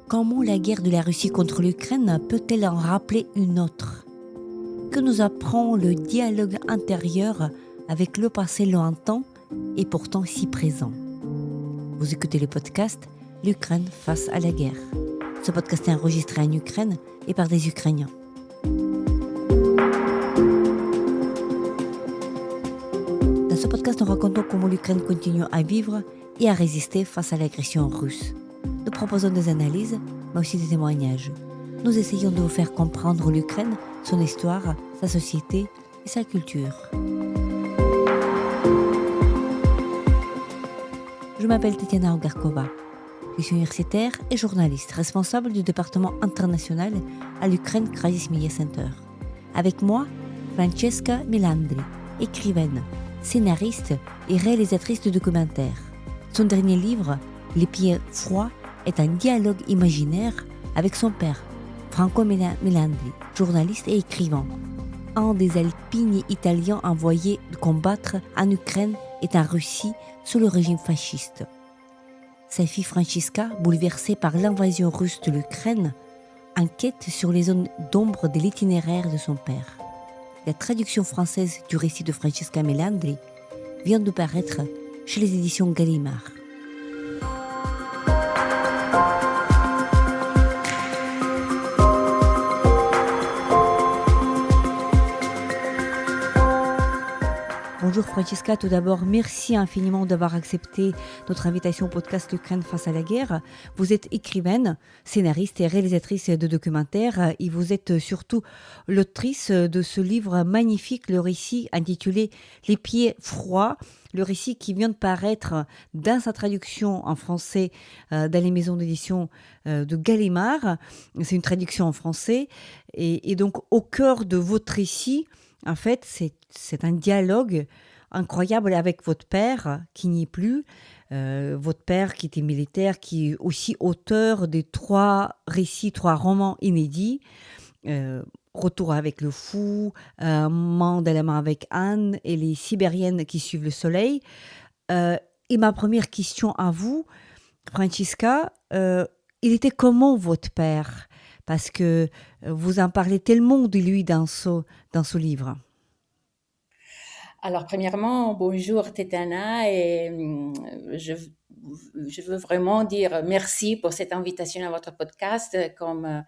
Comment la guerre de la Russie contre l'Ukraine peut-elle en rappeler une autre? Que nous apprend le dialogue intérieur avec le passé lointain et pourtant si présent? Vous écoutez le podcast L'Ukraine face à la guerre. Ce podcast est enregistré en Ukraine et par des Ukrainiens. Dans ce podcast, nous racontons comment l'Ukraine continue à vivre et à résister face à l'agression russe. Nous proposons des analyses, mais aussi des témoignages. Nous essayons de vous faire comprendre l'Ukraine, son histoire, sa société et sa culture. Je m'appelle Tetiana Ogarkova. Je suis universitaire et journaliste, responsable du département international à l'Ukraine Crisis Media Center. Avec moi, Francesca Melandri, écrivaine, scénariste et réalisatrice de documentaires. Son dernier livre, Les pieds froids, est un dialogue imaginaire avec son père, Franco Melandri, journaliste et écrivain. Un des alpini italiens envoyés combattre en Ukraine et en Russie sous le régime fasciste. Sa fille Francesca, bouleversée par l'invasion russe de l'Ukraine, enquête sur les zones d'ombre de l'itinéraire de son père. La traduction française du récit de Francesca Melandri vient de paraître chez les éditions Gallimard. Bonjour Francesca, tout d'abord, merci infiniment d'avoir accepté notre invitation au podcast L'Ukraine face à la guerre. Vous êtes écrivaine, scénariste et réalisatrice de documentaires et vous êtes surtout l'autrice de ce livre magnifique, le récit intitulé Les pieds froids, le récit qui vient de paraître dans sa traduction en français dans les maisons d'édition de Gallimard. C'est une traduction en français et donc au cœur de votre récit, en fait, c'est un dialogue incroyable avec votre père qui n'y est plus, votre père qui était militaire, qui est aussi auteur des 3 récits, 3 romans inédits, Retour avec le fou, Main dans la main avec Anne et Les Sibériennes qui suivent le soleil. Et ma première question à vous, Francesca, il était comment votre père? Parce que vous en parlez tellement de lui dans ce livre. Alors, premièrement, bonjour Tétana et je veux vraiment dire merci pour cette invitation à votre podcast. Comme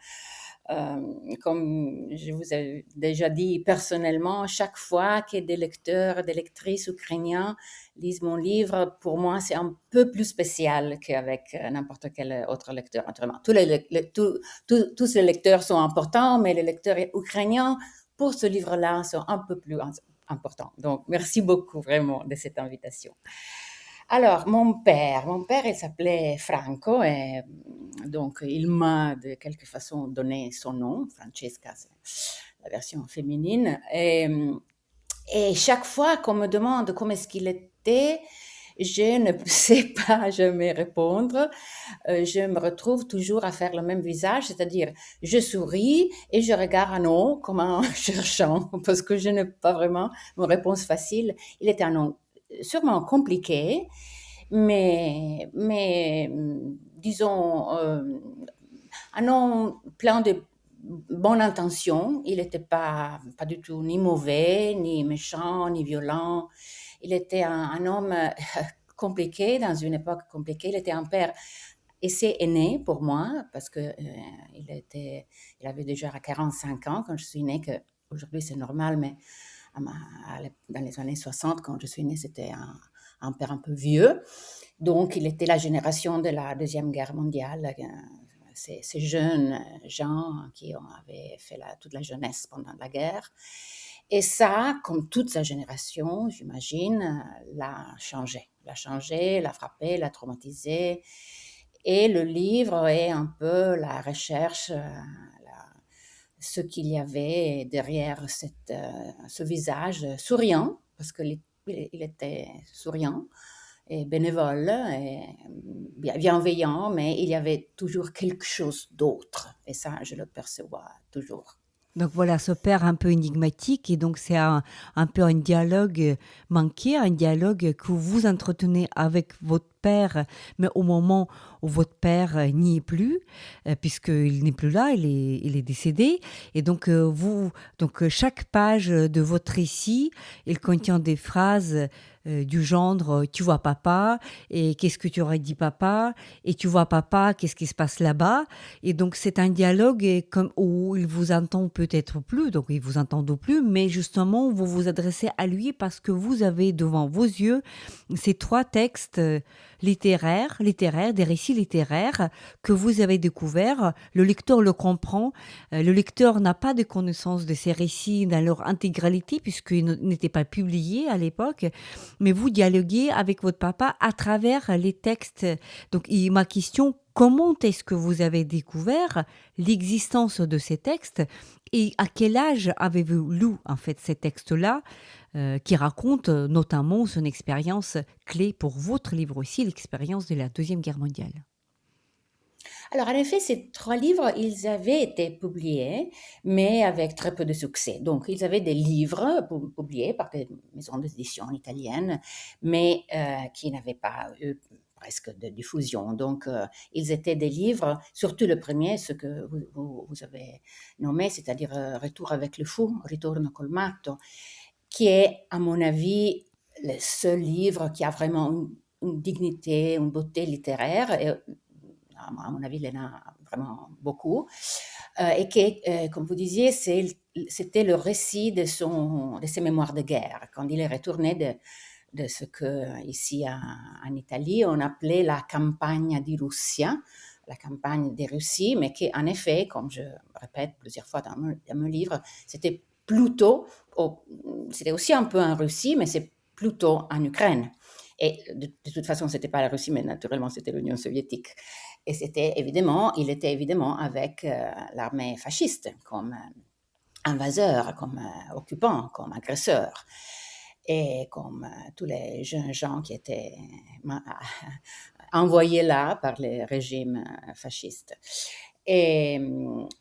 je vous ai déjà dit personnellement, chaque fois que des lecteurs, des lectrices ukrainiens lisent mon livre, pour moi, c'est un peu plus spécial qu'avec n'importe quel autre lecteur. Naturellement, tous les lecteurs sont importants, mais les lecteurs ukrainiens, pour ce livre-là, sont un peu plus important. Donc, merci beaucoup vraiment de cette invitation. Alors, mon père, il s'appelait Franco et donc il m'a de quelque façon donné son nom, Francesca, c'est la version féminine. Et chaque fois qu'on me demande comment est-ce qu'il était, je ne sais pas jamais répondre. Je me retrouve toujours à faire le même visage, c'est-à-dire je souris et je regarde un nom comme en cherchant, parce que je n'ai pas vraiment une réponse facile. Il était un nom sûrement compliqué, mais disons, un nom plein de bonnes intentions. Il n'était pas du tout ni mauvais, ni méchant, ni violent. Il était un homme compliqué, dans une époque compliquée. Il était un père assez aîné pour moi, parce que il avait déjà 45 ans quand je suis née, que aujourd'hui c'est normal, mais dans les années 60, quand je suis née, c'était un père un peu vieux. Donc, il était la génération de la Deuxième Guerre mondiale, ces jeunes gens qui avaient fait toute la jeunesse pendant la guerre. Et ça, comme toute sa génération, j'imagine, l'a changé. L'a changé, l'a frappé, l'a traumatisé. Et le livre est un peu la recherche, ce qu'il y avait derrière ce visage souriant, parce qu'il était souriant et bénévole et bienveillant, mais il y avait toujours quelque chose d'autre. Et ça, je le perçois toujours. Donc voilà, ce père un peu énigmatique, et donc c'est un peu un dialogue manqué, un dialogue que vous entretenez avec votre père, mais au moment où votre père n'y est plus, puisqu'il n'est plus là, il est décédé. Et donc chaque page de votre récit, il contient des phrases du genre tu vois papa, et qu'est-ce que tu aurais dit papa, et tu vois papa, qu'est-ce qui se passe là-bas. Et donc, c'est un dialogue comme, où il vous entend peut-être plus, donc il vous entend plus, mais justement, vous vous adressez à lui parce que vous avez devant vos yeux ces trois textes littéraires, des récits littéraires que vous avez découverts. Le lecteur le comprend. Le lecteur n'a pas de connaissance de ces récits dans leur intégralité puisqu'ils n'étaient pas publiés à l'époque, mais vous dialoguez avec votre papa à travers les textes. Donc, ma question, comment est-ce que vous avez découvert l'existence de ces textes et à quel âge avez-vous lu en fait ces textes-là qui racontent notamment son expérience clé pour votre livre aussi, l'expérience de la Deuxième Guerre mondiale? Alors, en effet, ces trois livres, ils avaient été publiés, mais avec très peu de succès. Donc, ils avaient des livres publiés par des maisons d'édition italiennes, mais qui n'avaient pas eu presque de diffusion. Donc, ils étaient des livres, surtout le premier, ce que vous avez nommé, c'est-à-dire Retour avec le fou, Ritorno col matto, qui est, à mon avis, le seul livre qui a vraiment une dignité, une beauté littéraire. Et, à mon avis, il y en a vraiment beaucoup. Et que, comme vous disiez, c'était le récit de ses mémoires de guerre, quand il est retourné de ce que, ici en Italie, on appelait la campagna di Russia, la campagne des Russies, mais qui, en effet, comme je répète plusieurs fois dans mon livre, c'était plutôt, c'était aussi un peu en Russie, mais c'est plutôt en Ukraine. Et de toute façon, c'était pas la Russie, mais naturellement, c'était l'Union soviétique. Et il était évidemment avec l'armée fasciste comme invaseur, comme occupant, comme agresseur, et comme tous les jeunes gens qui étaient envoyés là par les régimes fascistes. Et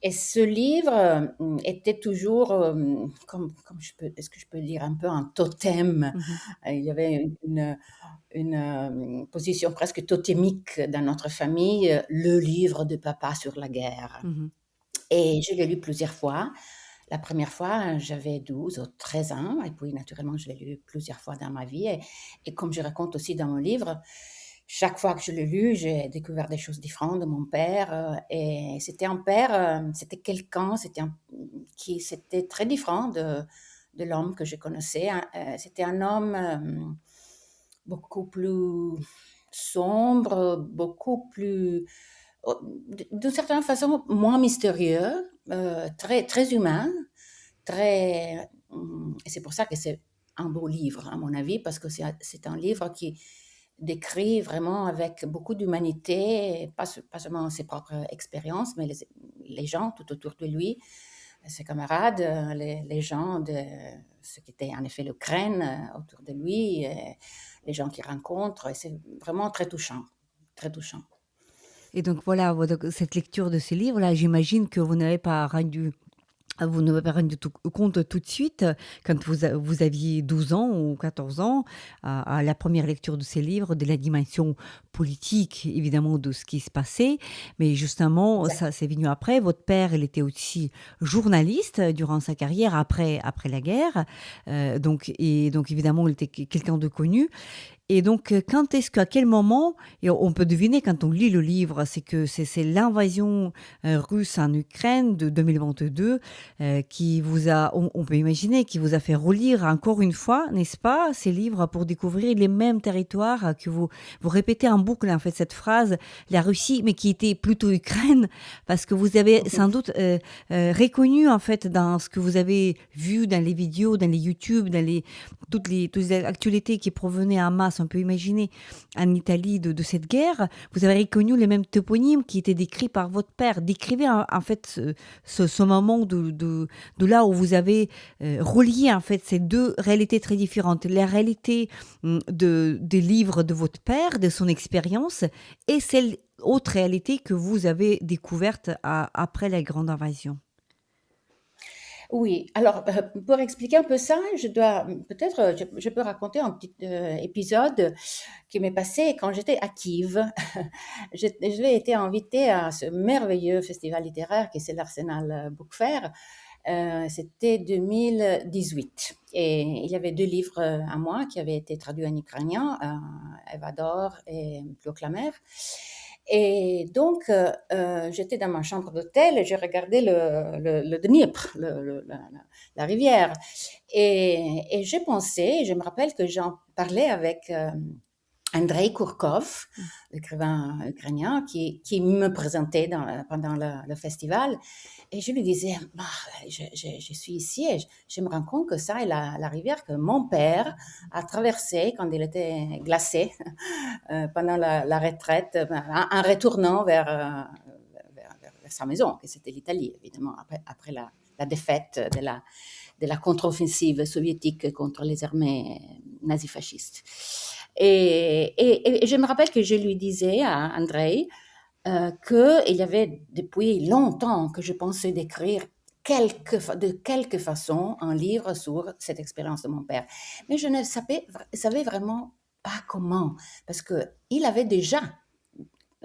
ce livre était toujours, est-ce que je peux dire, un peu un totem. Mhm, Il y avait une position presque totémique dans notre famille, le livre de papa sur la guerre. mhm. Et je l'ai lu plusieurs fois. La première fois, j'avais 12 ou 13 ans, et puis naturellement, je l'ai lu plusieurs fois dans ma vie. Et comme je raconte aussi dans mon livre, chaque fois que je l'ai lu, j'ai découvert des choses différentes de mon père. Et c'était un père, c'était quelqu'un, c'était très différent de l'homme que je connaissais, hein. C'était un homme beaucoup plus sombre, beaucoup plus, d'une certaine façon, moins mystérieux, très, très humain, et c'est pour ça que c'est un beau livre, à mon avis, parce que c'est un livre qui décrit vraiment avec beaucoup d'humanité, pas seulement ses propres expériences, mais les gens tout autour de lui, ses camarades, les gens de ce qui était en effet l'Ukraine autour de lui, les gens qu'il rencontre. Et c'est vraiment très touchant, très touchant. Et donc voilà, donc cette lecture de ces livres-là, j'imagine que vous n'avez pas rendu compte tout de suite, quand vous aviez 12 ans ou 14 ans, à la première lecture de ces livres, de la dimension politique, évidemment, de ce qui se passait. Mais justement, Exact. ça c'est venu après. Votre père, il était aussi journaliste durant sa carrière, après la guerre. Donc évidemment, il était quelqu'un de connu. Et donc, quand est-ce qu'à quel moment, et on peut deviner quand on lit le livre, c'est que c'est l'invasion russe en Ukraine de 2022 qui vous a, on peut imaginer, qui vous a fait relire encore une fois, n'est-ce pas, ces livres pour découvrir les mêmes territoires que vous répétez en boucle, en fait, cette phrase, la Russie, mais qui était plutôt Ukraine, parce que vous avez sans doute reconnu, en fait, dans ce que vous avez vu dans les vidéos, dans les YouTube, dans toutes les actualités qui provenaient en masse, on peut imaginer, en Italie de cette guerre, vous avez reconnu les mêmes toponymes qui étaient décrits par votre père. Décrivez en fait ce moment de là où vous avez relié en fait ces deux réalités très différentes. La réalité des livres de votre père, de son expérience, et celle autre réalité que vous avez découverte après la grande invasion. Oui, alors, pour expliquer un peu ça, je dois peut-être, je peux raconter un petit, épisode qui m'est passé quand j'étais à Kiev. J'ai été invitée à ce merveilleux festival littéraire qui c'est l'Arsenal Book Fair. C'était 2018 et il y avait 2 livres, à moi qui avaient été traduits en ukrainien, Eva d'or et Proclamer et donc j'étais dans ma chambre d'hôtel et je regardais le Dniepr, la rivière et j'ai pensé, je me rappelle que j'en parlais avec, Andrei Kourkov, l'écrivain ukrainien, qui me présentait pendant le festival. Et je lui disais, bah, je suis ici et je me rends compte que ça est la rivière que mon père a traversée quand il était glacé pendant la retraite, en retournant vers sa maison, que c'était l'Italie, évidemment, après la défaite de la contre-offensive soviétique contre les armées nazifascistes. Et je me rappelle que je lui disais à Andrei qu'il y avait depuis longtemps que je pensais d'écrire de quelque façon un livre sur cette expérience de mon père. Mais je ne savais vraiment pas comment, parce qu'il avait déjà,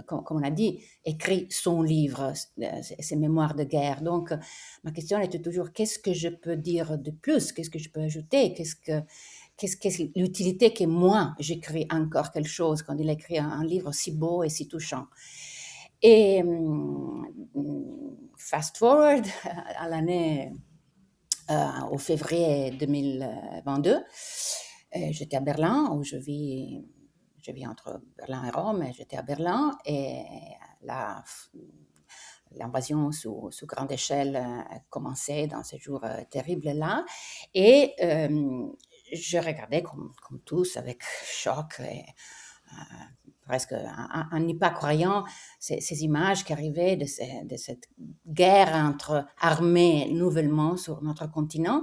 comme on a dit, écrit son livre, ses mémoires de guerre. Donc, ma question était toujours, qu'est-ce que je peux dire de plus? Qu'est-ce que je peux ajouter? Qu'est-ce l'utilité que moi, j'écris encore quelque chose quand il écrit un livre si beau et si touchant? Et fast forward à l'année, au février 2022, j'étais à Berlin, où je vis entre Berlin et Rome, et j'étais à Berlin, et la, l'invasion sous grande échelle commençait dans ces jours terribles-là, et je regardais comme tous avec choc et presque en n'y pas croyant ces images qui arrivaient de cette guerre entre armées nouvellement sur notre continent.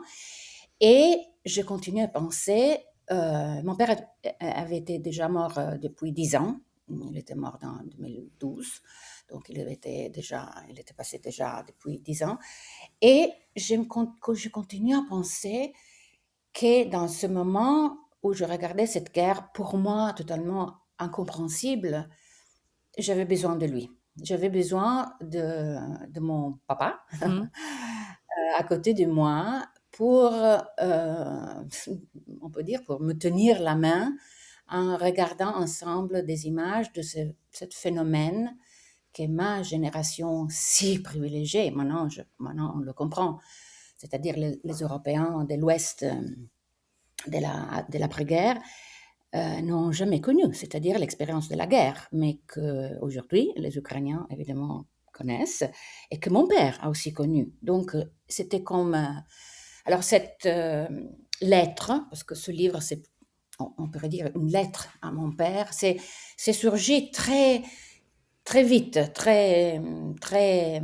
Et je continuais à penser, mon père avait été déjà mort depuis 10 ans, il était mort en 2012, donc il était passé déjà depuis 10 ans. Et je continuais à penser que dans ce moment où je regardais cette guerre, pour moi totalement incompréhensible, j'avais besoin de lui. J'avais besoin de mon papa Mhm. à côté de moi pour, on peut dire, pour me tenir la main en regardant ensemble des images de ce phénomène que ma génération si privilégiée, maintenant on le comprend, c'est-à-dire les Européens de l'Ouest de l'après-guerre, n'ont jamais connu, c'est-à-dire l'expérience de la guerre, mais qu'aujourd'hui, les Ukrainiens, évidemment, connaissent, et que mon père a aussi connu. Donc, c'était comme... alors, cette lettre, parce que ce livre, on pourrait dire une lettre à mon père, c'est surgi très, très vite, très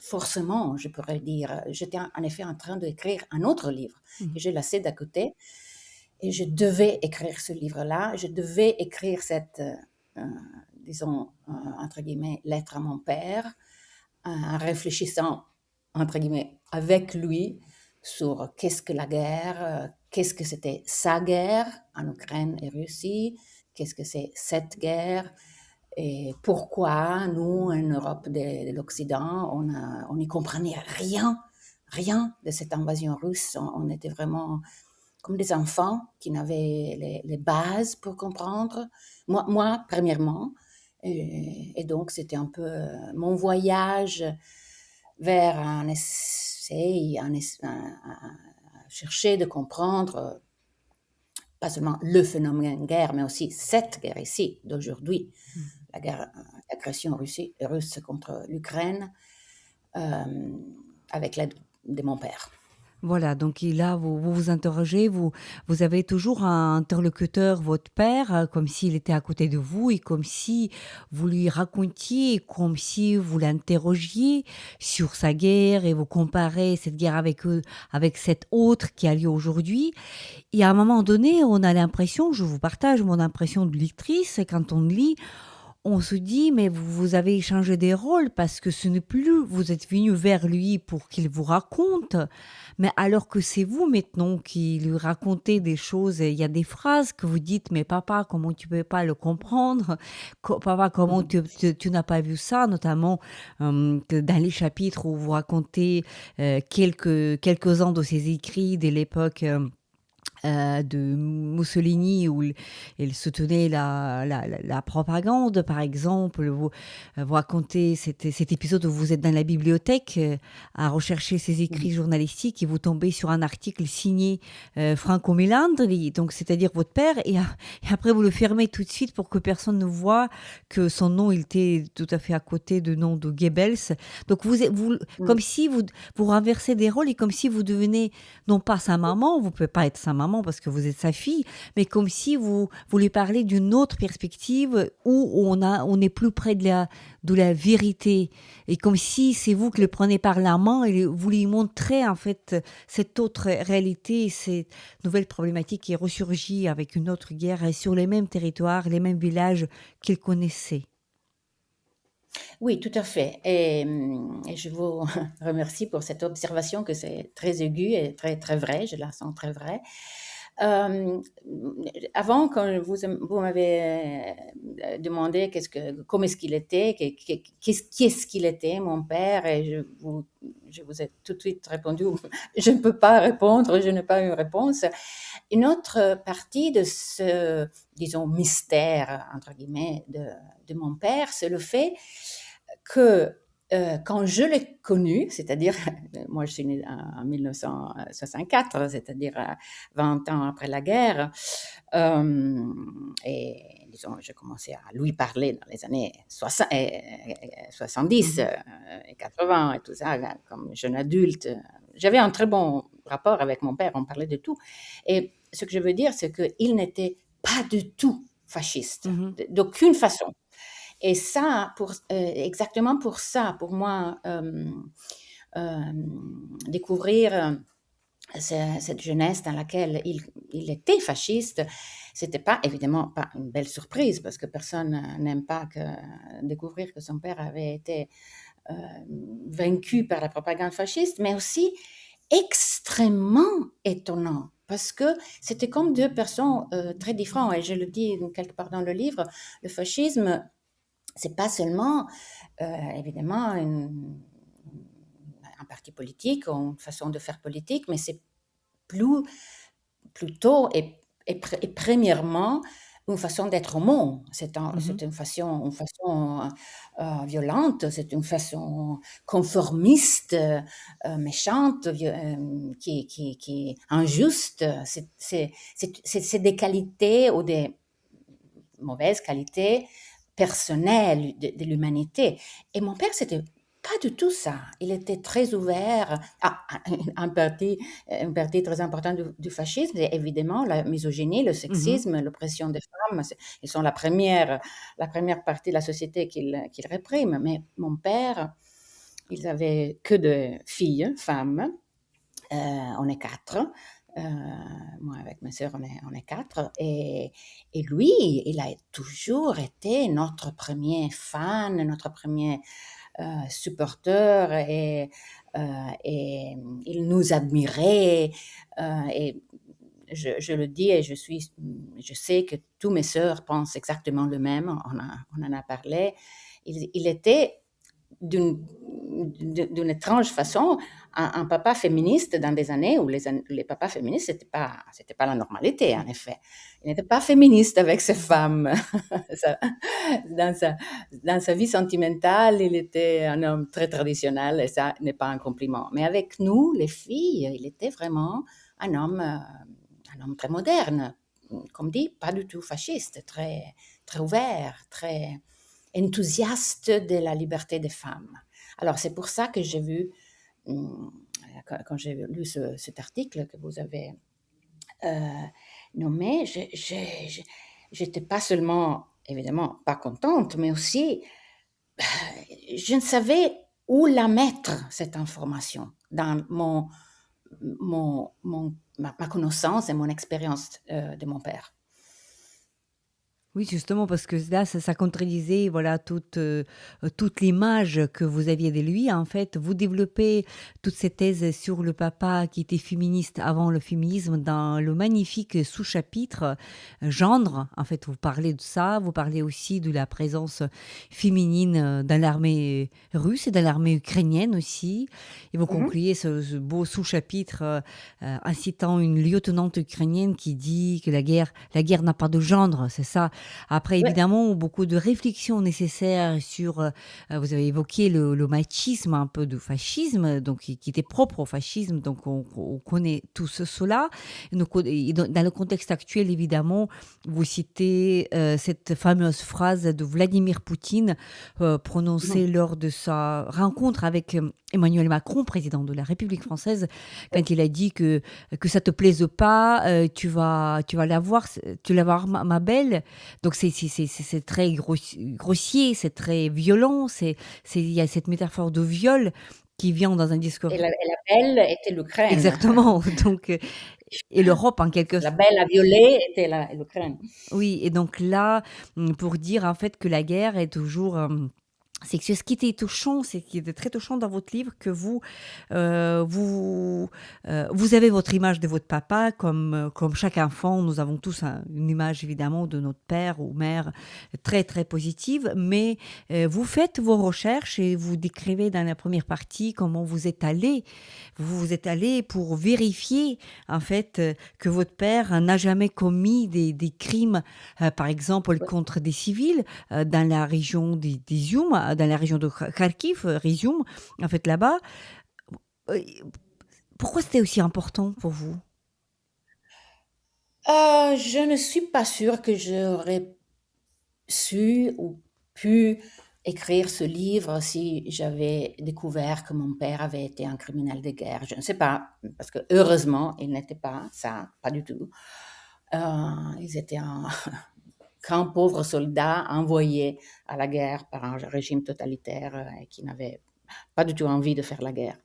forcément, je pourrais dire. J'étais en effet en train d'écrire un autre livre que j'ai laissé d'à côté, et je devais écrire ce livre-là, je devais écrire cette, disons, entre guillemets, lettre à mon père, en réfléchissant, entre guillemets, avec lui sur qu'est-ce que la guerre, qu'est-ce que c'était sa guerre en Ukraine et Russie, qu'est-ce que c'est cette guerre, et pourquoi nous, en Europe de l'Occident, on n'y comprenait rien de cette invasion russe. On était vraiment comme des enfants qui n'avaient les bases pour comprendre. Moi premièrement. Et donc, c'était un peu mon voyage vers un essai, à chercher de comprendre pas seulement le phénomène guerre, mais aussi cette guerre ici, d'aujourd'hui, la guerre, l'agression russe contre l'Ukraine, avec l'aide de mon père. Voilà, donc et là, vous vous interrogez, vous avez toujours un interlocuteur, votre père, comme s'il était à côté de vous et comme si vous lui racontiez, comme si vous l'interrogiez sur sa guerre et vous comparez cette guerre avec cette autre qui a lieu aujourd'hui. Et à un moment donné, on a l'impression, je vous partage mon impression de lectrice, quand on lit, on se dit, mais vous avez échangé des rôles parce que ce n'est plus, vous êtes venu vers lui pour qu'il vous raconte, mais alors que c'est vous maintenant qui lui racontez des choses. Et il y a des phrases que vous dites, mais papa, comment tu peux pas le comprendre? Papa, comment Mhm. tu n'as pas vu ça? Notamment que dans les chapitres où vous racontez quelques-uns de ses écrits de l'époque. De Mussolini où il soutenait la propagande, par exemple. Vous racontez cet épisode où vous êtes dans la bibliothèque à rechercher ses écrits Mhm. journalistiques et vous tombez sur un article signé Franco Melandri, donc c'est-à-dire votre père, et après vous le fermez tout de suite pour que personne ne voit que son nom il était tout à fait à côté du nom de Goebbels. Donc Mhm. comme si vous renversez des rôles et comme si vous devenez non pas sa maman, vous pouvez pas être sa maman parce que vous êtes sa fille, mais comme si vous lui parlez d'une autre perspective où on est plus près de la vérité. Et comme si c'est vous qui le prenez par la main et vous lui montrez en fait cette autre réalité, cette nouvelle problématique qui ressurgit avec une autre guerre sur les mêmes territoires, les mêmes villages qu'il connaissait. Oui, tout à fait. Et je vous remercie pour cette observation que c'est très aiguë et très, très vrai. Je la sens très vraie. Euh, Avant, quand vous m'avez demandé comment est-ce qu'il était, qui est-ce qu'il était, mon père, et je vous ai tout de suite répondu, je ne peux pas répondre, je n'ai pas une réponse. Une autre partie de ce, disons, mystère, entre guillemets, de mon père, c'est le fait que quand je l'ai connu, c'est-à-dire, moi je suis née en 1964, c'est-à-dire 20 ans après la guerre, et disons, j'ai commencé à lui parler dans les années 60, 70 Mhm. et 80 et tout ça, comme jeune adulte. J'avais un très bon rapport avec mon père, on parlait de tout. Et ce que je veux dire, c'est qu'il n'était pas du tout fasciste, Mhm. d'aucune façon. Et ça, exactement pour ça, pour moi, euh, découvrir cette jeunesse dans laquelle il était fasciste, c'était pas évidemment pas une belle surprise parce que personne n'aime pas découvrir que son père avait été euh, vaincu par la propagande fasciste, mais aussi extrêmement étonnant parce que c'était comme deux personnes très différentes. Et je le dis quelque part dans le livre, le fascisme, c'est pas seulement, évidemment, un parti politique ou une façon de faire politique, mais c'est plus, plutôt et premièrement une façon d'être au monde. Mhm. C'est une façon violente, c'est une façon conformiste, méchante, qui est injuste. C'est des qualités ou des mauvaises qualités personnelles de l'humanité. Et mon père, c'était pas du tout ça. Il était très ouvert. Ah, un parti très important du fascisme, c'est évidemment la misogynie, le Mhm. sexisme, l'oppression des femmes. Ils sont la première partie de la société qu'il réprime. Mais mon père, ils avaient que de filles, femmes. On est quatre. Euh, Moi, avec mes sœurs, on est quatre. Et lui, il a toujours été notre premier fan, notre premier supporter. Et il nous admirait. Et je le dis et je sais que tous mes sœurs pensent exactement le même. On en a parlé. Il était d'une étrange façon un papa féministe dans des années où les papas féministes, c'était pas la normalité, en effet. Il n'était pas féministe avec ses femmes. Ça- dans, sa, dans sa vie sentimentale, il était un homme très traditionnel et ça n'est pas un compliment. Mais avec nous, les filles, il était vraiment un homme très moderne, comme dit, pas du tout fasciste, très, très ouvert, très enthousiaste de la liberté des femmes. Alors c'est pour ça que j'ai vu, hum, quand j'ai lu cet article que vous avez euh, nommé, j'étais pas seulement, évidemment, pas contente, mais aussi, je ne savais où la mettre, cette information, dans ma connaissance et mon expérience de mon père. Oui, justement, parce que là, ça contredisait, voilà, toute l'image que vous aviez de lui. En fait, vous développez toute cette thèse sur le papa qui était féministe avant le féminisme dans le magnifique sous-chapitre gendre. En fait, vous parlez de ça, vous parlez aussi de la présence féminine dans l'armée russe et dans l'armée ukrainienne aussi. Et vous Mhm. concluez ce beau sous-chapitre en citant une lieutenante ukrainienne qui dit que la guerre n'a pas de gendre, c'est ça. Après, Ouais. évidemment, beaucoup de réflexions nécessaires sur, vous avez évoqué le machisme, un peu de fascisme, donc qui était propre au fascisme, donc on connaît tout cela. Et dans le contexte actuel, évidemment, vous citez cette fameuse phrase de Vladimir Poutine Mhm. prononcée lors de sa rencontre avec Emmanuel Macron, président de la République française, Ouais. quand il a dit que ça te plaise pas, tu vas la voir, tu vas la voir ma belle. Donc c'est très grossier, c'est très violent, il y a cette métaphore de viol qui vient dans un discours. Et la belle était l'Ukraine. Exactement. Donc, et l'Europe en quelque La sorte. belle à violer était l'Ukraine. Oui, et donc là, pour dire en fait que la guerre est toujours c'est que ce qui était touchant, c'est qui était très touchant dans votre livre, que vous avez votre image de votre papa, comme chaque enfant, nous avons tous une image évidemment de notre père ou mère très très positive, mais vous faites vos recherches et vous décrivez dans la première partie comment vous êtes allé pour vérifier en fait que votre père n'a jamais commis des crimes, par exemple Ouais. contre des civils dans la région d'Izium, dans la région de Kharkiv, Izium, en fait là-bas. Euh, Pourquoi c'était aussi important pour vous? Je ne suis pas sûre que j'aurais su ou pu écrire ce livre si j'avais découvert que mon père avait été un criminel de guerre. Je ne sais pas, parce que heureusement, il n'était pas ça, pas du tout. Ils étaient un grand pauvre soldat envoyé à la guerre par un régime totalitaire qui n'avait pas du tout envie de faire la guerre.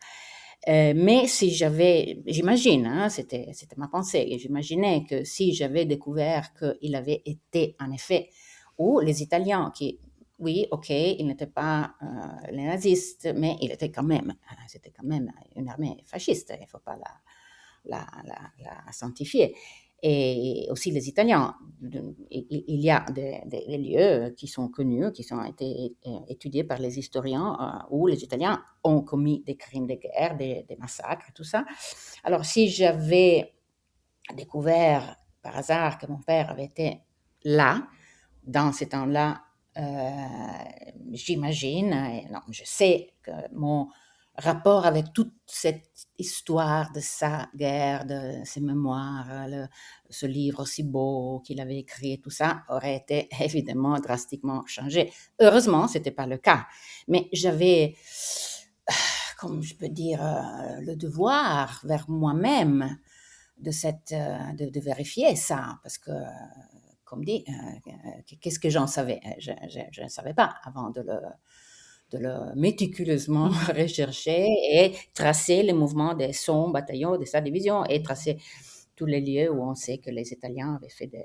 Mais si j'imagine, hein, c'était ma pensée, et j'imaginais que si j'avais découvert qu'il avait été en effet, ou les Italiens qui, oui, ok, ils n'étaient pas les nazistes, mais c'était quand même une armée fasciste, il ne faut pas la sanctifier. Et aussi les Italiens. Il y a des lieux qui sont connus, qui ont été étudiés par les historiens, où les Italiens ont commis des crimes de guerre, des massacres, tout ça. Alors, si j'avais découvert par hasard que mon père avait été là, dans ces temps-là, j'imagine, et non, je sais que mon rapport avec toute cette histoire de sa guerre, de ses mémoires, ce livre si beau qu'il avait écrit, tout ça aurait été évidemment drastiquement changé. Heureusement, ce n'était pas le cas, mais j'avais, comme je peux dire, le devoir vers moi-même de vérifier ça, parce que, comme dit, qu'est-ce que j'en savais? Je ne savais pas avant de le méticuleusement Mhm. rechercher et tracer les mouvements de son bataillon, de sa division, et tracer tous les lieux où on sait que les Italiens avaient fait des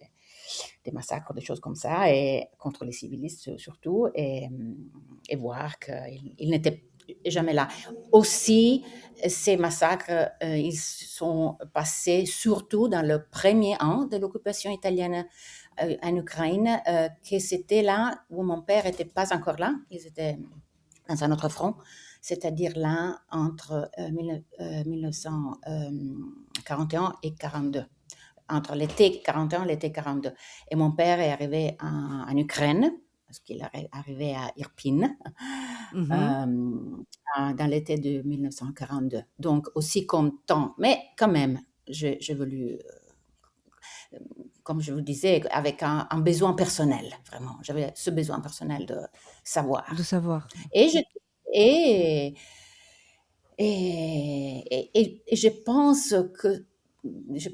massacres, des choses comme ça, et contre les civilistes surtout, et voir qu'ils n'étaient jamais là. Aussi, ces massacres, ils sont passés surtout dans le premier an de l'occupation italienne en Ukraine, que c'était là où mon père n'était pas encore là, ils étaient dans un autre front, c'est-à-dire là entre 1941 et 42, entre l'été 41 et l'été 42. Et mon père est arrivé en Ukraine, parce qu'il est arrivé à Irpin, Mhm. dans l'été de 1942. Donc aussi content, mais quand même, j'ai voulu, comme je vous disais, avec un besoin personnel, vraiment. J'avais ce besoin personnel de De savoir. savoir. Et je, et, et je pense que je-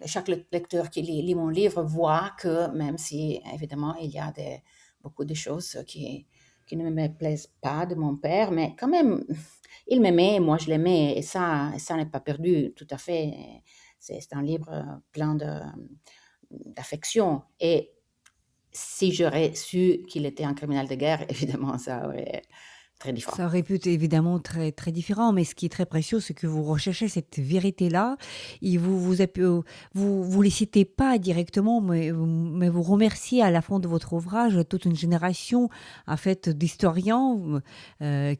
chaque lecteur qui lit mon livre voit que même si, évidemment, il y a beaucoup de choses qui ne me plaisent pas de mon père, mais quand même, il m'aimait, moi je l'aimais, et ça n'est pas perdu tout à fait. C'est un livre plein d'affection. Et si j'aurais su qu'il était un criminel de guerre, évidemment, ça aurait été très différent. Ça aurait pu être évidemment très, très différent, mais ce qui est très précieux, c'est que vous recherchez cette vérité-là et vous les citez pas directement, mais vous remerciez à la fin de votre ouvrage toute une génération en fait d'historiens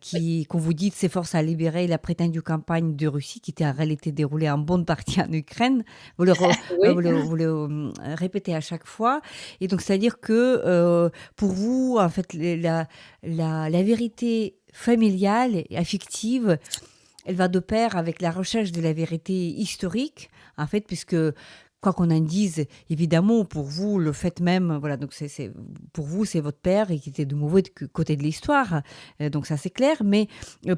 qui, comme vous dites, s'efforcent à libérer la prétendue campagne de Russie qui était en réalité déroulée en bonne partie en Ukraine. Oui. Répétez à chaque fois. Et donc, c'est-à-dire que pour vous, en fait, la vérité familiale et affective, elle va de pair avec la recherche de la vérité historique, en fait, puisque quoi qu'on en dise, évidemment, pour vous, le fait même, voilà, donc pour vous, c'est votre père et qui était de mauvais côté de l'histoire, donc ça c'est clair, mais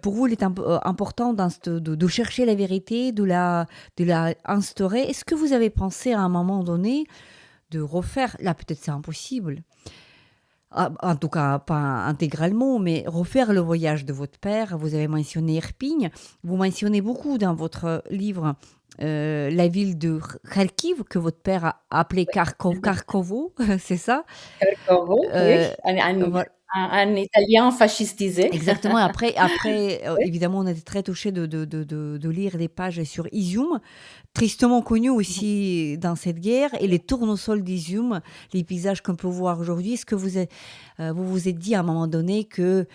pour vous, il est important de chercher la vérité, de la instaurer. Est-ce que vous avez pensé à un moment donné de refaire, là peut-être c'est impossible, en tout cas, pas intégralement, mais refaire le voyage de votre père. Vous avez mentionné Irpigne. Vous mentionnez beaucoup dans votre livre la ville de Kharkiv, que votre père a appelé Kharkovo, c'est ça. Carcrovo, oui, Euh, voilà. un Italien fascistisé. Exactement. Après évidemment, on était très touchés de lire des pages sur Izium, tristement connu aussi dans cette guerre, et les tournesols d'Izium, les paysages qu'on peut voir aujourd'hui. Est-ce que vous vous êtes dit à un moment donné que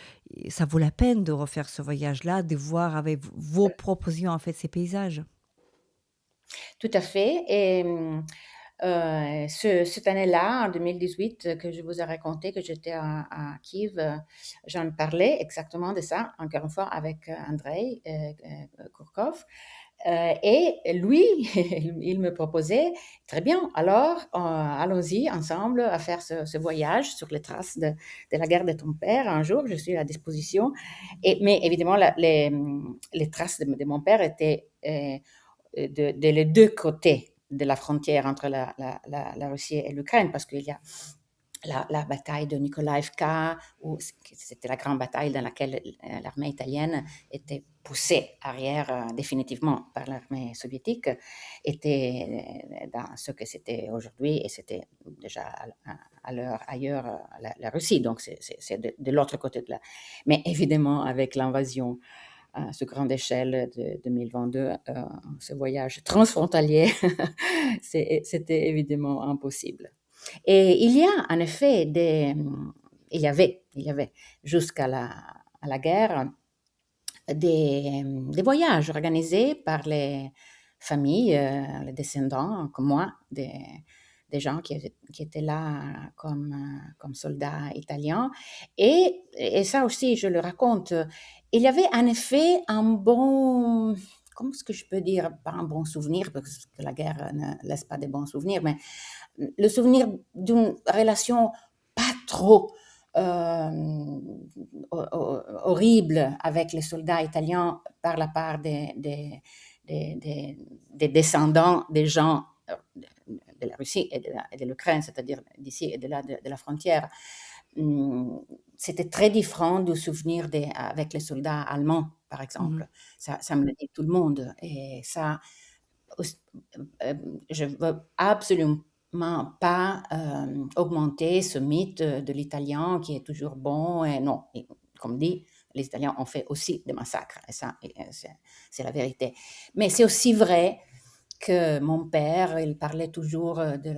ça vaut la peine de refaire ce voyage-là, de voir avec vos propres yeux en fait ces paysages? Tout à fait. Et cette année-là, en 2018, que je vous ai raconté que j'étais à Kiev, j'en parlais exactement de ça, encore une fois, avec Andrei Kourkov. Et lui, il me proposait, très bien, alors allons-y ensemble à faire ce voyage sur les traces de la guerre de ton père. Un jour, je suis à disposition. Mais évidemment, les traces de mon père étaient de les deux côtés de la frontière entre la Russie et l'Ukraine, parce qu'il y a la bataille de Nikolaïvka, où c'était la grande bataille dans laquelle l'armée italienne était poussée arrière définitivement par l'armée soviétique, était dans ce que c'était aujourd'hui, et c'était déjà à l'heure ailleurs la Russie, donc c'est de l'autre côté de la... Mais évidemment, avec l'invasion à ce grande échelle de 2022, ce voyage transfrontalier, c'était évidemment impossible. Et il y a en effet il y avait jusqu'à la guerre des voyages organisés par les familles, les descendants comme moi, des gens qui étaient là comme soldats italiens. Et ça aussi, je le raconte, il y avait en effet un bon, comment est-ce que je peux dire, pas un bon souvenir, parce que la guerre ne laisse pas de bons souvenirs, mais le souvenir d'une relation pas trop euh, horrible avec les soldats italiens par la part des descendants des gens de la Russie et de l'Ukraine, c'est-à-dire d'ici et de là de la frontière. C'était très différent du souvenir avec les soldats allemands, par Mhm. exemple. Ça me le dit tout le monde. Et ça, je ne veux absolument pas augmenter ce mythe de l'italien qui est toujours bon. Et non, et, comme dit, les Italiens ont fait aussi des massacres. Et ça, c'est la vérité. Mais c'est aussi vrai que mon père, il parlait toujours de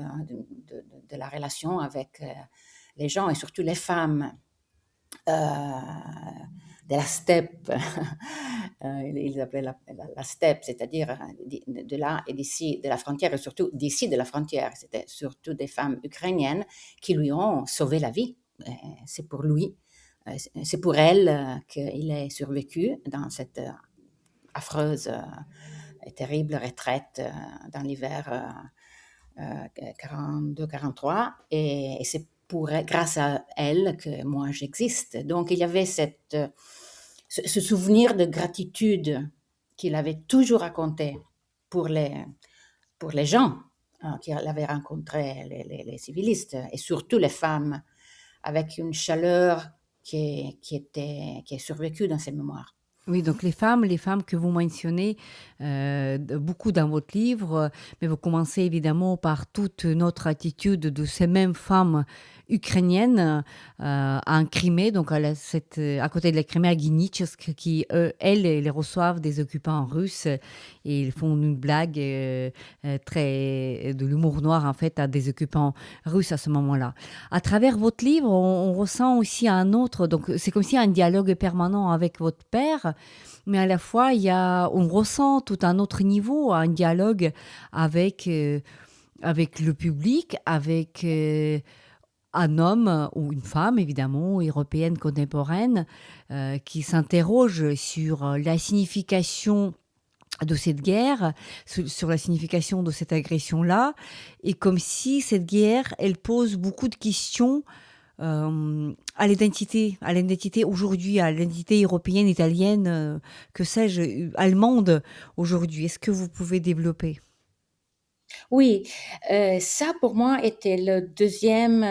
la relation avec les gens et surtout les femmes de la steppe. Ils appelaient la steppe, c'est-à-dire de là et d'ici, de la frontière, et surtout d'ici de la frontière. C'était surtout des femmes ukrainiennes qui lui ont sauvé la vie. C'est pour lui, c'est pour elle qu'il a survécu dans cette affreuse et terrible retraite dans l'hiver 42-43. Et c'est grâce à elle que moi j'existe. Donc il y avait ce souvenir de gratitude qu'il avait toujours raconté pour pour les gens qu'il avait rencontrés, les civilistes, et surtout les femmes, avec une chaleur qui est survécue dans ses mémoires. Oui, donc les femmes que vous mentionnez beaucoup dans votre livre, mais vous commencez évidemment par toute notre attitude de ces mêmes femmes ukrainienne en Crimée, donc à côté de la Crimée, à Guinitsk, qui, elles, les reçoivent des occupants russes et ils font une blague de l'humour noir, en fait, à des occupants russes à ce moment-là. À travers votre livre, on ressent aussi un autre, donc c'est comme si un dialogue permanent avec votre père, mais à la fois, on ressent tout un autre niveau, un dialogue avec le public, avec un homme ou une femme, évidemment, européenne contemporaine, qui s'interroge sur la signification de cette guerre, sur la signification de cette agression-là, et comme si cette guerre, elle pose beaucoup de questions à l'identité aujourd'hui, à l'identité européenne, italienne, que sais-je, allemande aujourd'hui. Est-ce que vous pouvez développer? Oui, ça pour moi était le deuxième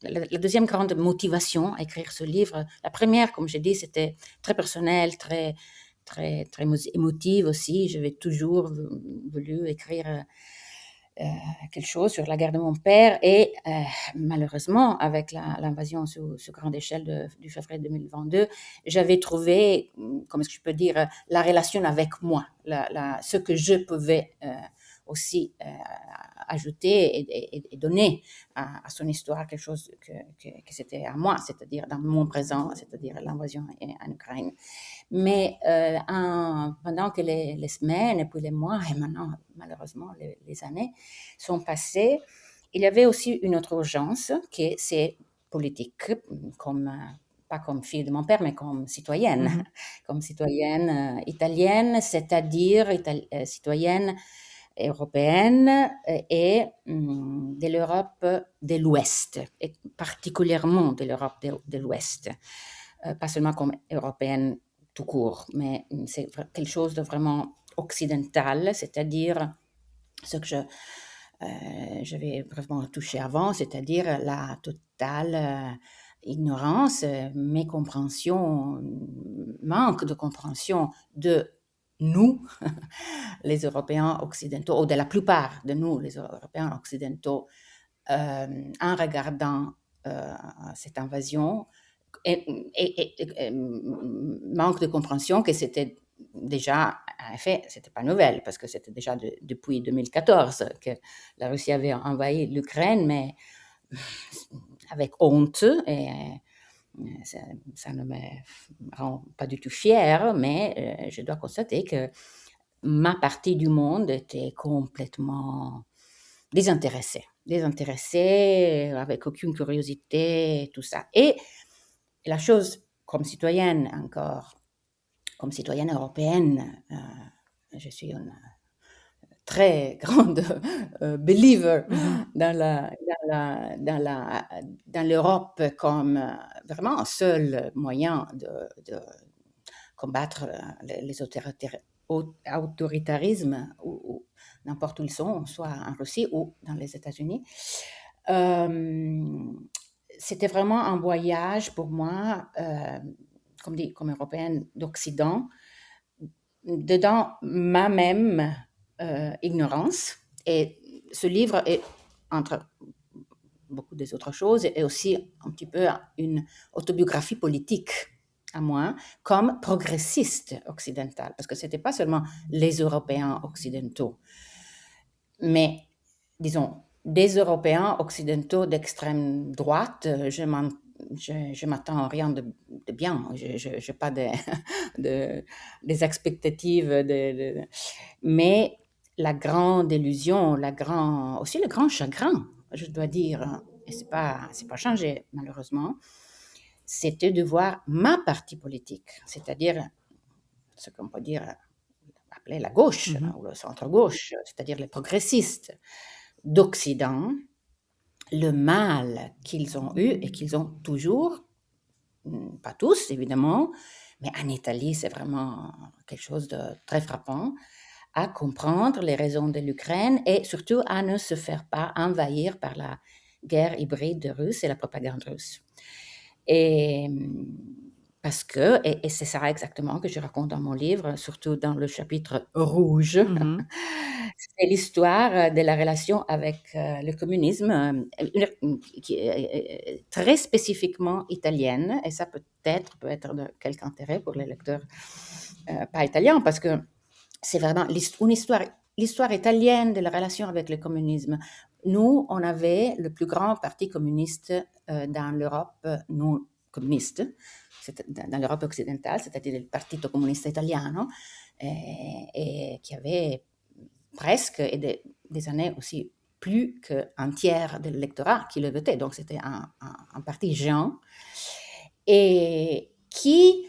la deuxième grande motivation à écrire ce livre. La première, comme j'ai dit, c'était très personnelle, très émotive aussi. J'avais toujours voulu écrire quelque chose sur la guerre de mon père et malheureusement, avec l'invasion sur grande échelle du février 2022, j'avais trouvé, comment est-ce que je peux dire, la relation avec moi, ce que je pouvais aussi ajouter et donner à son histoire quelque chose que c'était à moi, c'est-à-dire dans mon présent, c'est-à-dire l'invasion en Ukraine. Mais pendant que les semaines et puis les mois et maintenant malheureusement les années sont passées, il y avait aussi une autre urgence qui c'est politique, comme, pas comme fille de mon père, mais comme citoyenne, Mhm. comme citoyenne italienne, c'est-à-dire citoyenne européenne de l'Europe de l'Ouest, et particulièrement de l'Europe de l'Ouest, pas seulement comme européenne tout court, mais c'est quelque chose de vraiment occidental, c'est-à-dire ce que je vais vraiment toucher avant, c'est-à-dire la totale ignorance, mécompréhension, manque de compréhension de nous, les Européens occidentaux, ou de la plupart de nous, les Européens occidentaux, en regardant cette invasion, manque de compréhension que c'était déjà, en effet, c'était pas nouvelle, parce que c'était déjà depuis 2014 que la Russie avait envahi l'Ukraine, mais avec honte, et ça ne me rend pas du tout fière, mais je dois constater que ma partie du monde était complètement désintéressée, avec aucune curiosité, tout ça. Et la chose, comme citoyenne encore, comme citoyenne européenne, je suis une très grande believer Mhm. dans l'Europe comme vraiment un seul moyen de combattre les autoritarismes ou n'importe où ils sont, soit en Russie ou dans les États-Unis. Euh, C'était vraiment un voyage pour moi, comme européenne d'Occident, dedans ma même ignorance. Et ce livre est, entre beaucoup des autres choses, est aussi un petit peu une autobiographie politique à moi, comme progressiste occidentale, parce que ce n'était pas seulement les Européens occidentaux, mais disons, des Européens occidentaux d'extrême droite, je m'attends à rien de bien. Je n'ai pas des expectatives. Mais la grande illusion, aussi le grand chagrin, je dois dire, et c'est pas changé malheureusement, c'était de voir ma partie politique, c'est-à-dire ce qu'on peut dire appeler la gauche Mhm. ou le centre-gauche, c'est-à-dire les progressistes d'Occident, le mal qu'ils ont eu et qu'ils ont toujours, pas tous évidemment, mais en Italie c'est vraiment quelque chose de très frappant, à comprendre les raisons de l'Ukraine et surtout à ne se faire pas envahir par la guerre hybride russe et la propagande russe. Et parce que, et c'est ça exactement que je raconte dans mon livre, surtout dans le chapitre rouge, Mhm. c'est l'histoire de la relation avec le communisme, qui est très spécifiquement italienne, et ça peut être de quelque intérêt pour les lecteurs pas italiens, parce que c'est vraiment une histoire, l'histoire italienne de la relation avec le communisme. Nous, on avait le plus grand parti communiste dans l'Europe non communiste, dans l'Europe occidentale, c'est-à-dire le Partito Comunista Italiano, et qui avait presque, et des années aussi, plus qu'un tiers de l'électorat qui le votait. Donc c'était un parti géant, et qui,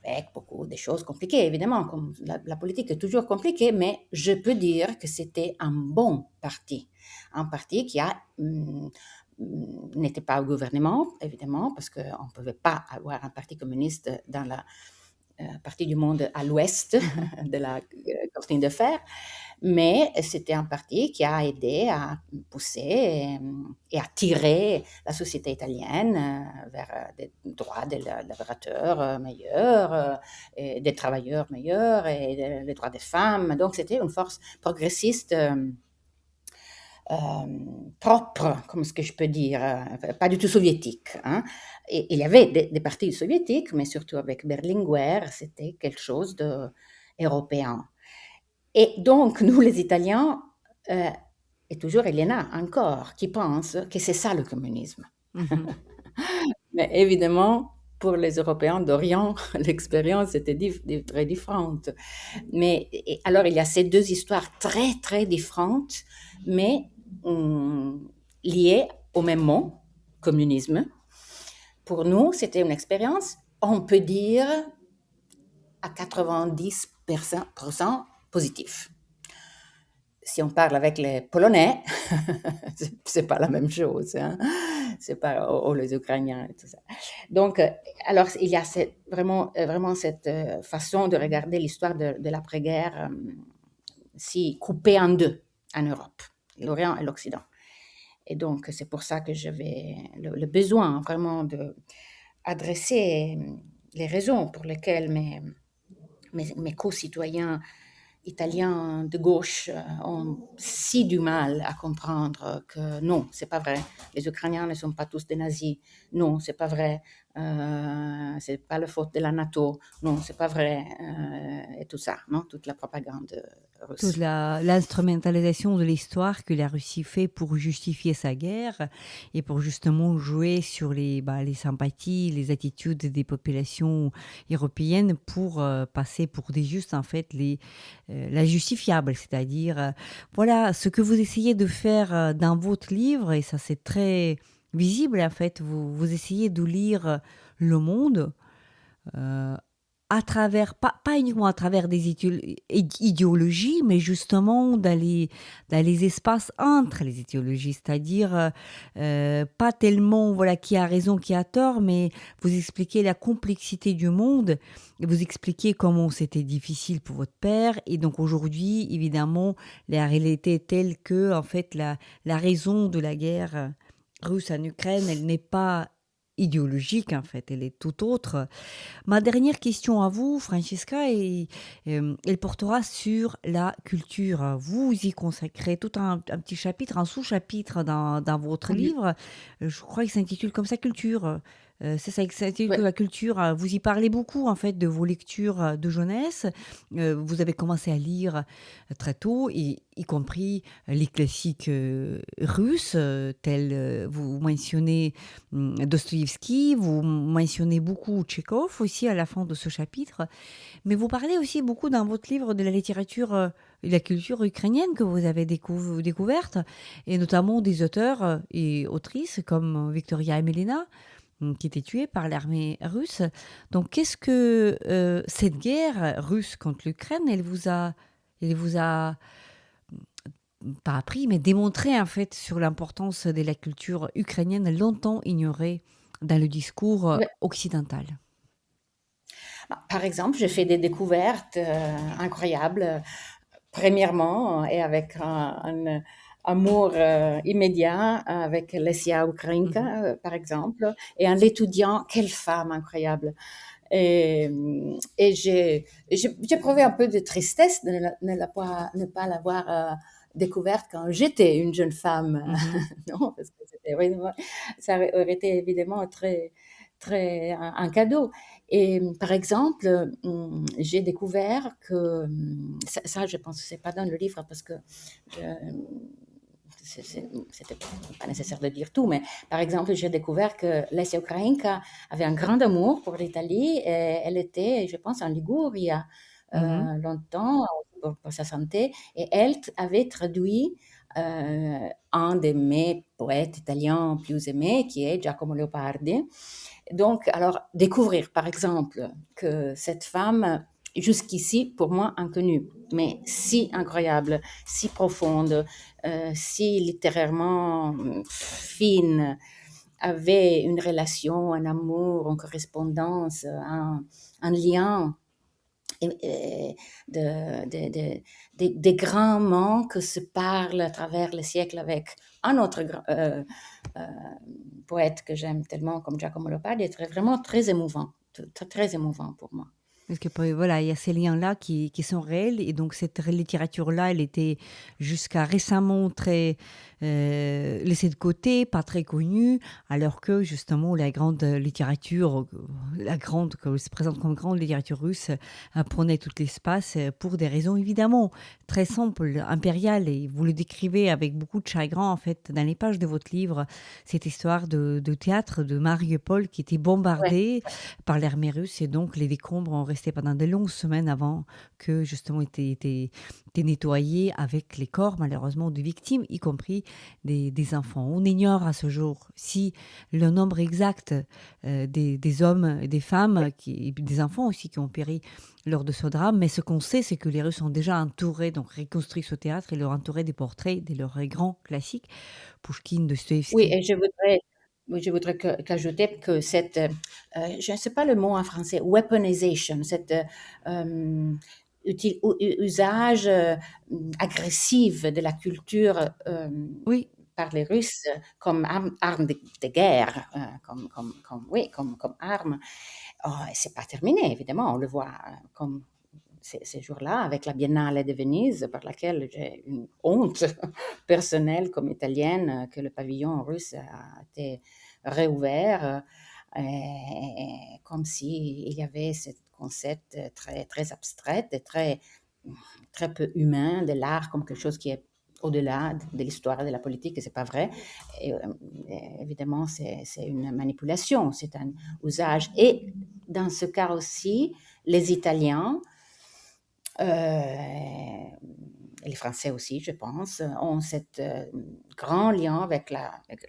avec beaucoup de choses compliquées, évidemment, comme la politique est toujours compliquée, mais je peux dire que c'était un bon parti. Un parti qui n'était pas au gouvernement, évidemment, parce qu'on ne pouvait pas avoir un parti communiste dans la partie du monde à l'ouest Mhm. de la cortine de fer, mais c'était un parti qui a aidé à pousser et à tirer la société italienne vers des droits des laborateurs meilleurs, et des travailleurs meilleurs, et les droits des femmes. Donc c'était une force progressiste propre, comme ce que je peux dire, pas du tout soviétique, hein. Et il y avait des partis soviétiques, mais surtout avec Berlinguer, c'était quelque chose d'européen. Et donc, nous, les Italiens, euh, et toujours il y en a encore qui pensent que c'est ça le communisme. Mhm. Mais évidemment, pour les Européens d'Orient, l'expérience était très différente. Mais alors, il y a ces deux histoires très, très différentes, mais liées au même mot, communisme. Pour nous, c'était une expérience, on peut dire, à 90% positive. Si on parle avec les Polonais, c'est pas la même chose, hein. C'est pas, ou les Ukrainiens et tout ça. Donc, alors, il y a vraiment cette façon de regarder l'histoire de l'après-guerre si coupée en deux en Europe, l'Orient et l'Occident. Et donc, c'est pour ça que j'avais le besoin vraiment de adresser les raisons pour lesquelles mes co-citoyens italiens de gauche ont si du mal à comprendre que non, c'est pas vrai. Les Ukrainiens ne sont pas tous des nazis. Non, c'est pas vrai. C'est pas la faute de la NATO. Non, c'est pas vrai. Et tout ça, non, toute la propagande Toute russe. l'instrumentalisation de l'histoire que la Russie fait pour justifier sa guerre et pour justement jouer sur les sympathies, les attitudes des populations européennes pour passer pour des justes, en fait, la justifiable. C'est-à-dire, voilà, ce que vous essayez de faire dans votre livre, et ça c'est très visible, en fait, vous essayez de lire le monde euh, à travers, pas uniquement à travers des idéologies, mais justement dans les espaces entre les idéologies, c'est-à-dire pas tellement voilà qui a raison, qui a tort, mais vous expliquez la complexité du monde et vous expliquez comment c'était difficile pour votre père. Et donc aujourd'hui, évidemment, la réalité est telle que en fait la raison de la guerre russe en Ukraine, elle n'est pas idéologique en fait, elle est tout autre. Ma dernière question à vous, Francesca, elle portera sur la culture. Vous y consacrez tout un petit chapitre, un sous-chapitre dans votre Mhm. livre. Je crois qu'il s'intitule comme ça, Culture. C'est ça, que ça s'intitule que Ouais. la culture. Vous y parlez beaucoup, en fait, de vos lectures de jeunesse. Vous avez commencé à lire très tôt, y compris les classiques russes, tels, vous mentionnez Dostoïevski, vous mentionnez beaucoup Tchekhov aussi à la fin de ce chapitre, mais vous parlez aussi beaucoup dans votre livre de la littérature et de la culture ukrainienne que vous avez découverte, et notamment des auteurs et autrices comme Victoria Emelina, qui était tuée par l'armée russe. Donc qu'est-ce que cette guerre russe contre l'Ukraine, elle vous a pas appris, mais démontré en fait sur l'importance de la culture ukrainienne longtemps ignorée dans le discours Ouais. occidental. Bah, par exemple, j'ai fait des découvertes incroyables. Premièrement, et avec amour immédiat avec Lesia Ukrainka, par exemple, et en l'étudiant, quelle femme incroyable. Et, et j'ai éprouvé un peu de tristesse de ne pas l'avoir découverte quand j'étais une jeune femme. Mhm. Non, parce que ça aurait été évidemment très un cadeau. Et par exemple, j'ai découvert que, ça je pense que c'est pas dans le livre parce que c'était pas nécessaire de dire tout, mais par exemple, j'ai découvert que Lesia Ukrainka avait un grand amour pour l'Italie et elle était, je pense, en Ligurie Mhm. longtemps pour sa santé et elle avait traduit un de mes poètes italiens plus aimés qui est Giacomo Leopardi. Donc, alors, découvrir, par exemple, que cette femme, jusqu'ici, pour moi, inconnue, mais si incroyable, si profonde, si littérairement fine, avait une relation, un amour, une correspondance, un lien des grands mots que se parlent à travers les siècles avec un autre euh, poète que j'aime tellement comme Giacomo Leopardi est vraiment très émouvant, très émouvant pour moi. Parce que voilà, il y a ces liens-là qui sont réels et donc cette littérature-là, elle était jusqu'à récemment très laissée de côté, pas très connue, alors que justement la grande littérature, la grande, que se présente comme grande littérature russe, prenait tout l'espace pour des raisons évidemment très simples, impériales. Et vous le décrivez avec beaucoup de chagrin en fait dans les pages de votre livre, cette histoire de théâtre de Mariupol qui était Ouais, bombardée par l'armée russe et donc les décombres ont resté pendant de longues semaines avant que justement étaient nettoyés avec les corps malheureusement de victimes, y compris des enfants. On ignore à ce jour si le nombre exact des hommes et des femmes et puis des enfants aussi qui ont péri lors de ce drame, mais ce qu'on sait, c'est que les Russes ont déjà entouré, donc reconstruit ce théâtre et leur entouré des portraits de leurs grands classiques, Pouchkine, oui, Dostoïevski. et je voudrais qu'ajouter que cette, je ne sais pas le mot en français, weaponization, cette usage agressif de la culture Oui, par les Russes comme arme de guerre, oui, comme arme. Oh, c'est pas terminé, évidemment, on le voit comme ces jours-là avec la Biennale de Venise, par laquelle j'ai une honte personnelle comme italienne que le pavillon russe a été réouvert, comme s'il y avait ce concept très abstrait et très peu humain de l'art comme quelque chose qui est au-delà de l'histoire et de la politique, et c'est pas vrai. Et évidemment, c'est une manipulation, c'est un usage. Et dans ce cas aussi, les Italiens, les Français aussi, je pense, ont cet grand lien avec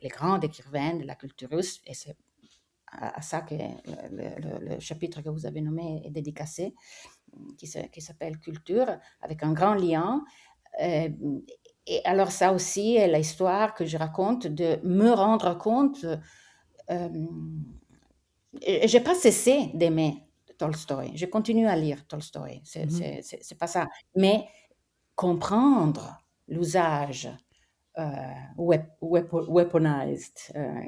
les grands écrivains de la culture russe, et c'est à ça que le chapitre que vous avez nommé est dédicacé, qui s'appelle Culture, avec un grand lien. Euh, et alors ça aussi est l'histoire que je raconte de me rendre compte. J'ai pas cessé d'aimer Tolstoï. Je continue à lire Tolstoï. mhm. C'est pas ça. Mais comprendre l'usage weaponized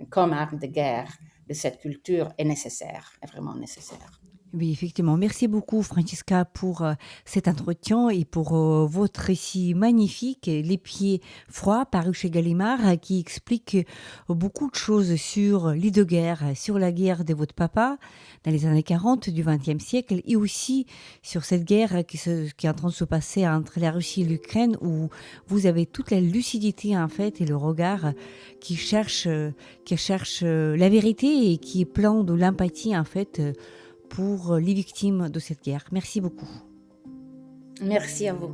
comme arme de guerre de cette culture est nécessaire, est vraiment nécessaire. Oui, effectivement. Merci beaucoup, Francisca, pour cet entretien et pour votre récit magnifique, Les pieds froids, paru chez Gallimard, qui explique beaucoup de choses sur les deux guerres, sur la guerre de votre papa dans les années 40 du XXe siècle et aussi sur cette guerre qui est en train de se passer entre la Russie et l'Ukraine, où vous avez toute la lucidité, en fait, et le regard qui cherche la vérité et qui est plein de l'empathie, en fait, pour les victimes de cette guerre. Merci beaucoup. Merci à vous.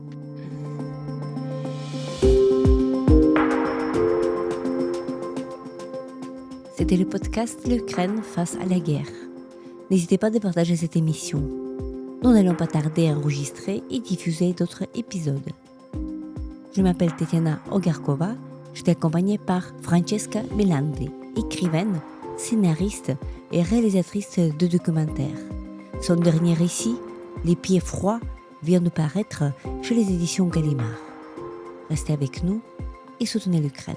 C'était le podcast L'Ukraine face à la guerre. N'hésitez pas à partager cette émission. Nous n'allons pas tarder à enregistrer et diffuser d'autres épisodes. Je m'appelle Tetiana Ogarkova, j'étais accompagnée par Francesca Melandi, écrivaine, scénariste et réalisatrice de documentaires. Son dernier récit, Les pieds froids, vient de paraître chez les éditions Gallimard. Restez avec nous et soutenez l'Ukraine.